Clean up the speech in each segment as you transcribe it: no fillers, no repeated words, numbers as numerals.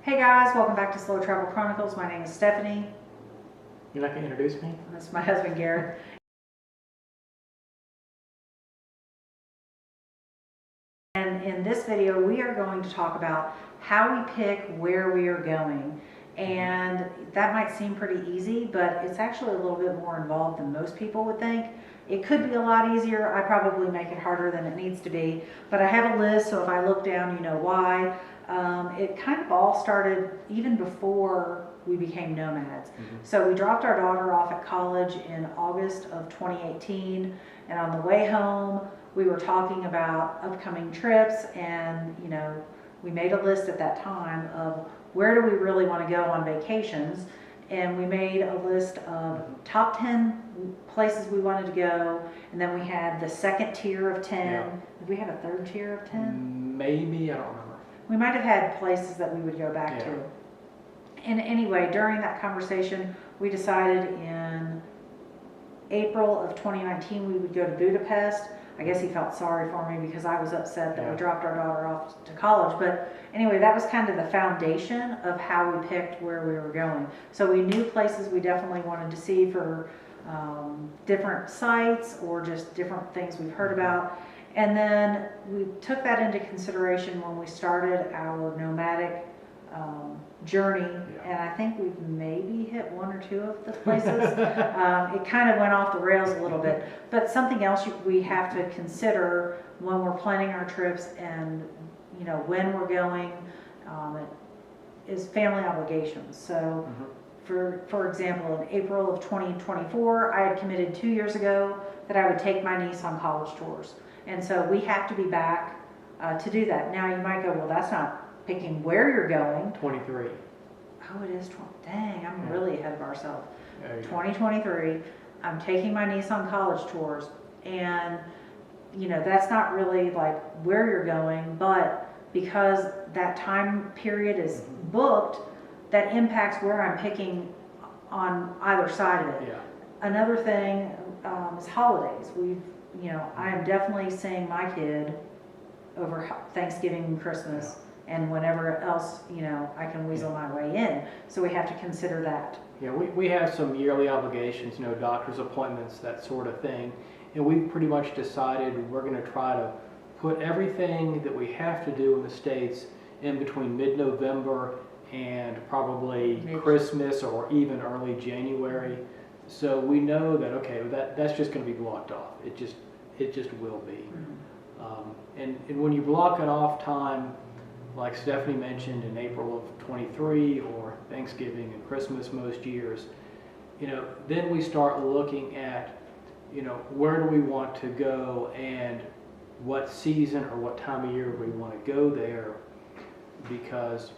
Hey guys, welcome back to Slow Travel Chronicles. My name is Stephanie. You're not going to introduce me? That's my husband Garrett. And in this video, we are going to talk about how we pick where we are going. And that might seem pretty easy, but it's actually a little bit more involved than most people would think. It could be a lot easier. I probably make it harder than it needs to be, but I have a list, so if I look down, you know why. It kind of all started even before we became nomads. So we dropped our daughter off at college in August of 2018, and on the way home, we were talking about upcoming trips, and we made a list at that time of where do we really want to go on vacations, and we made a list of top 10 places we wanted to go, and then we had the second tier of 10. Yeah. Did we have a third tier of 10? Maybe, I don't remember. We might have had places that we would go back to. And anyway, during that conversation, we decided in April of 2019 we would go to Budapest. I guess he felt sorry for me because I was upset that we dropped our daughter off to college. But anyway, that was kind of the foundation of how we picked where we were going. So we knew places we definitely wanted to see for different sites or just different things we've heard about. And then we took that into consideration when we started our nomadic journey, and I think we've maybe hit one or two of the places. It kind of went off the rails a little bit, but something else we have to consider when we're planning our trips and when we're going is family obligations. So for example, in April of 2024, I had committed 2 years ago that I would take my niece on college tours. And so we have to be back to do that. Now you might go, well, that's not picking where you're going. 23. Oh, it is 20. Dang, I'm really ahead of ourselves. 2023, I'm taking my niece on college tours. And, that's not really like where you're going, but because that time period is booked, that impacts where I'm picking on either side of it. Yeah. Another thing is holidays. I am definitely seeing my kid over Thanksgiving and Christmas and whenever else, I can weasel my way in. So we have to consider that. Yeah, we have some yearly obligations, doctor's appointments, that sort of thing. And we've pretty much decided we're going to try to put everything that we have to do in the States in between mid-November and probably Christmas or even early January. So we know that, okay, that's just going to be blocked off. It just will be. And when you block it off time, like Stephanie mentioned, in April of 23 or Thanksgiving and Christmas most years, then we start looking at, where do we want to go and what season or what time of year we want to go there, because,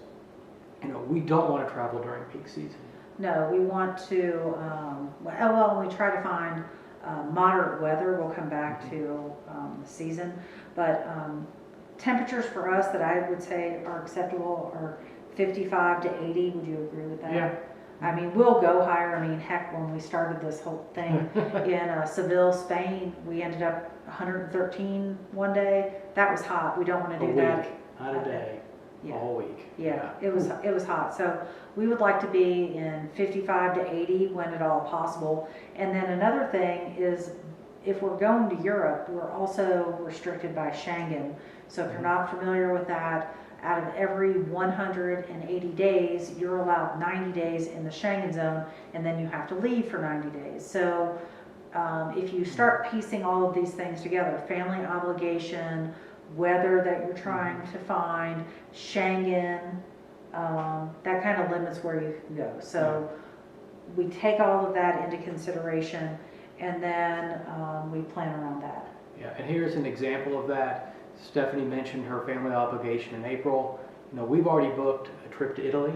we don't want to travel during peak season. No, we want to, we try to find moderate weather. We'll come back to the season, but temperatures for us that I would say are acceptable are 55 to 80. Would you agree with that? Yeah. I mean, we'll go higher. I mean, heck, when we started this whole thing in Seville, Spain, we ended up 113 one day. That was hot. We don't want to do that. Not a day. Yeah. A whole week. Yeah, it was hot. So we would like to be in 55 to 80 when at all possible. And then another thing is, if we're going to Europe, we're also restricted by Schengen. So if you're not familiar with that, out of every 180 days, you're allowed 90 days in the Schengen zone, and then you have to leave for 90 days. So if you start piecing all of these things together, family obligation, weather that you're trying to find, Schengen, that kind of limits where you can go. So we take all of that into consideration, and then we plan around that. Yeah, and here's an example of that. Stephanie mentioned her family obligation in April. We've already booked a trip to Italy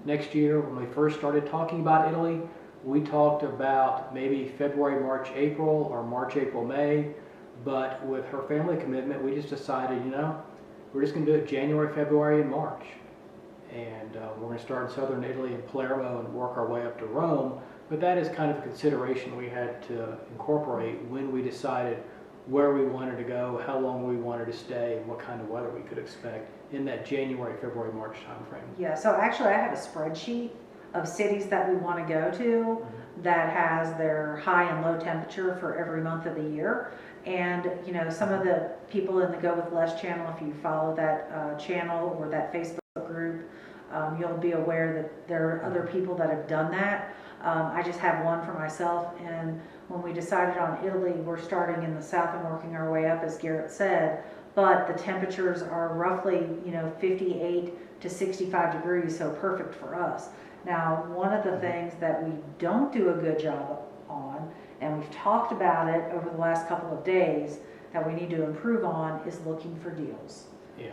next year. When we first started talking about Italy, we talked about maybe February, March, April, or March, April, May. But with her family commitment, we just decided, we're just going to do it January, February, and March. And we're going to start in southern Italy in Palermo and work our way up to Rome. But that is kind of a consideration we had to incorporate when we decided where we wanted to go, how long we wanted to stay, and what kind of weather we could expect in that January, February, March timeframe. Yeah, so actually I have a spreadsheet of cities that we want to go to that has their high and low temperature for every month of the year. And, you know, some of the people in the Go With Less channel, if you follow that channel or that Facebook group, you'll be aware that there are other people that have done that. I just have one for myself, and when we decided on Italy, we're starting in the south and working our way up, as Garrett said, but the temperatures are roughly, you know, 58 to 65 degrees, so perfect for us. Now, one of the things that we don't do a good job on, and we've talked about it over the last couple of days, that we need to improve on, is looking for deals. Yeah.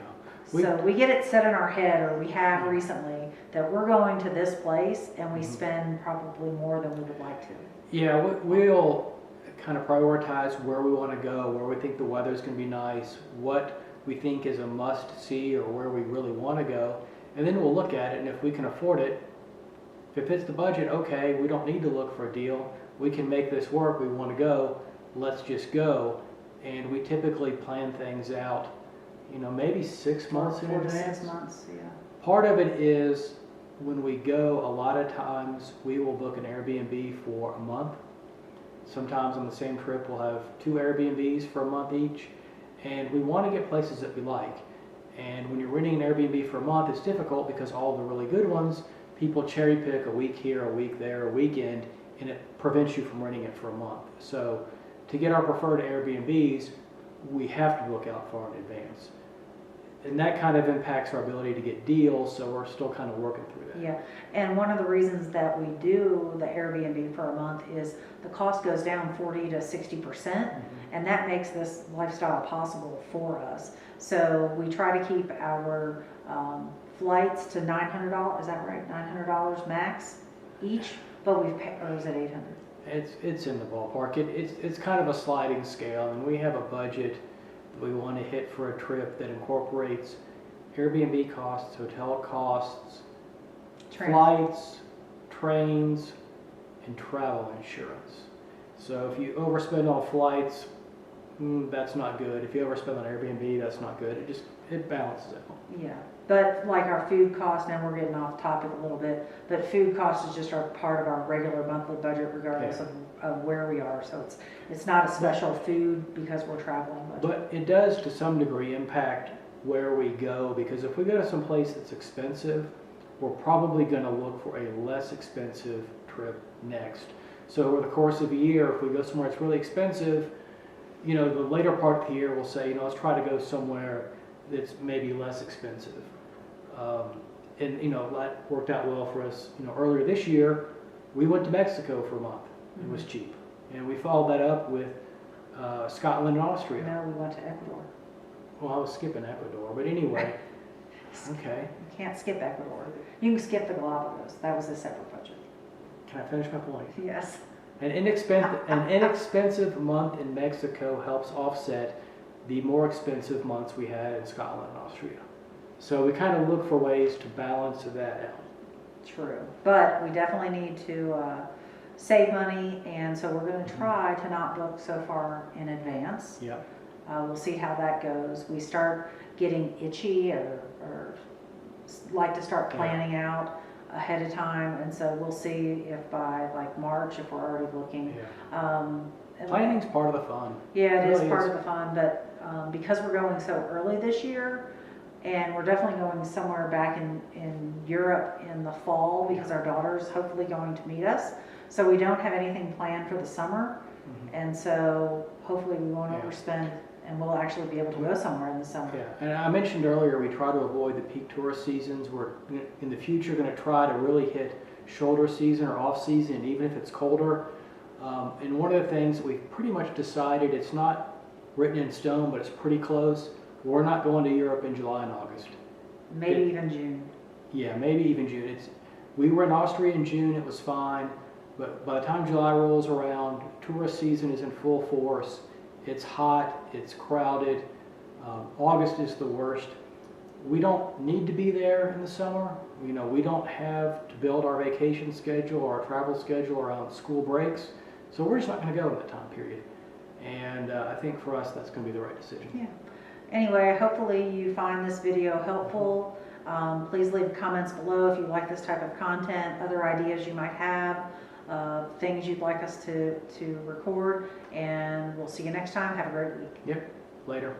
So we get it set in our head, or we have recently, that we're going to this place and we spend probably more than we would like to. Yeah, we'll kind of prioritize where we want to go, where we think the weather's going to be nice, what we think is a must-see, or where we really want to go, and then we'll look at it, and if we can afford it, if it fits the budget, okay, we don't need to look for a deal. We can make this work. We want to go. Let's just go. And we typically plan things out, you know, maybe 6 months in 4 to advance. 6 months, yeah. Part of it is when we go, a lot of times we will book an Airbnb for a month. Sometimes on the same trip we'll have 2 Airbnbs for a month each. And we want to get places that we like. And when you're renting an Airbnb for a month, it's difficult because all the really good ones, people cherry pick a week here, a week there, a weekend, and it prevents you from renting it for a month. So to get our preferred Airbnbs, we have to book out far in advance. And that kind of impacts our ability to get deals, so we're still kind of working through that. Yeah, and one of the reasons that we do the Airbnb for a month is the cost goes down 40 to 60%, and that makes this lifestyle possible for us. So we try to keep our flights to $900, is that right? $900 max each, but we've paid, or is it 800? It's in the ballpark. It's kind of a sliding scale, and we have a budget that we want to hit for a trip that incorporates Airbnb costs, hotel costs, flights, trains, and travel insurance. So if you overspend on flights, that's not good. If you overspend on Airbnb, that's not good. It balances out. Yeah, but like our food costs, now we're getting off topic a little bit, but food costs is just our part of our regular monthly budget regardless of where we are. So it's not a special food because we're traveling budget. But it does to some degree impact where we go, because if we go to some place that's expensive, we're probably going to look for a less expensive trip next. So over the course of a year, if we go somewhere that's really expensive, you know, the later part of the year we'll say, you know, let's try to go somewhere that's maybe less expensive. And, you know, that worked out well for us. You know, earlier this year, we went to Mexico for a month. It was cheap. And we followed that up with Scotland and Austria. No, we went to Ecuador. Well, I was skipping Ecuador, but anyway. Okay. You can't skip Ecuador. You can skip the Galapagos. That was a separate budget. Can I finish my point? Yes. An inexpensive month in Mexico helps offset the more expensive months we had in Scotland and Austria. So we kind of look for ways to balance that out. True. But we definitely need to save money, and so we're going to try to not book so far in advance. Yep. We'll see how that goes. We start getting itchy or like to start planning out ahead of time, and so we'll see if by like March, if we're already looking. Yeah. Planning's part of the fun. Yeah, it really is part of the fun, but because we're going so early this year, and we're definitely going somewhere back in Europe in the fall because our daughter's hopefully going to meet us. So we don't have anything planned for the summer, and so hopefully we won't overspend, and we'll actually be able to go somewhere in the summer. Yeah, and I mentioned earlier we try to avoid the peak tourist seasons. We're in the future going to try to really hit shoulder season or off season, even if it's colder. And one of the things that we've pretty much decided, it's not written in stone, but it's pretty close. We're not going to Europe in July and August. Maybe even June. Yeah, maybe even June. We were in Austria in June, it was fine. But by the time July rolls around, tourist season is in full force. It's hot, it's crowded. August is the worst. We don't need to be there in the summer. You know, we don't have to build our vacation schedule or our travel schedule around school breaks. So we're just not going to go in that time period. And I think for us, that's going to be the right decision. Yeah. Anyway, hopefully you find this video helpful. Please leave comments below if you like this type of content, other ideas you might have, things you'd like us to record, and we'll see you next time. Have a great week. Yep, later.